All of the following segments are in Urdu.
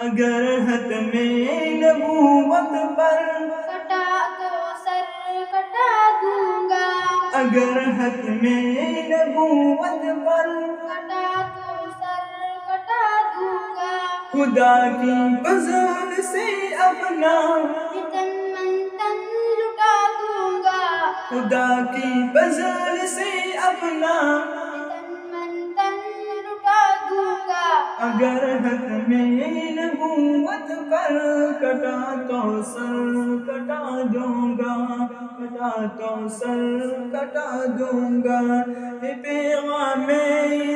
اگر حد میں نبوت پر کٹا تو سر کٹا دوں گا، اگر حد میں نبوت پر کٹا تو سر کٹا دوں گا، خدا کی فضل سے اپنا تن من تن لٹا دوں گا، خدا کی فضل سے اپنا تن من تن لٹا دوں گا، اگر حد میں نبوت پر کٹا تو سر کٹا دوں گا، کٹا تو سر کٹا دوں گا۔ یہ پیغام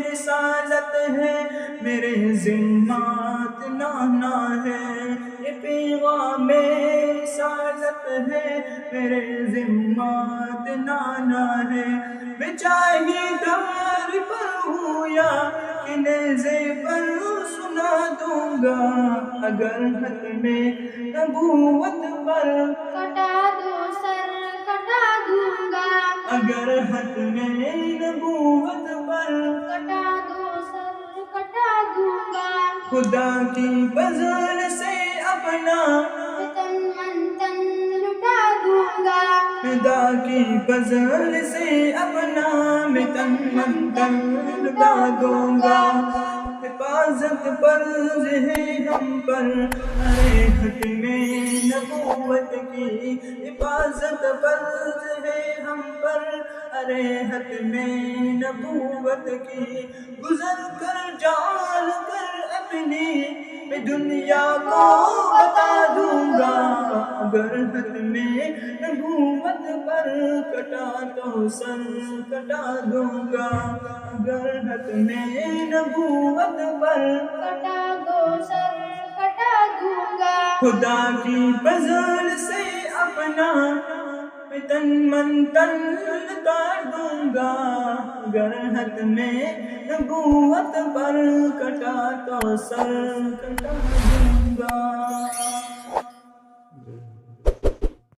رسالت ہے میرے ذمات نانا ہے، یہ پیغام رسالت ہے میرے ذمات نانا ہے۔ میں چاہے دار پر ہوں یا کہ نیزے پر سنا دوں گا، اگر حد میں نبوت پر کٹا دو سر کٹا دوں گا، اگر حد میں نبوت پر کٹا دو سر کٹا دوں گا، خدا کی فضل سے اپنا تن من تن لٹا دوں گا، خدا کی فضل سے اپنا میں تن من تن لٹا دوں گا۔ حفاظت فرض ہے ہم پر ارے حد میں نبوت کی، حفاظت فرض ہے ہم پر ارے حد میں نبوت کی۔ گزر کر جان کر اپنی میں دنیا کو بتا دوں گا، اگر حد میں نبوت پر کٹا تو سر کٹا دوں گا، اگر حد میں نبوت پر کٹا دو سر کٹا دوں گا، خدا کی فضل سے اپنا میں تن من تن اتار دوں گا، اگر حد میں نبوت پر کٹا تو سر کٹا دوں گا۔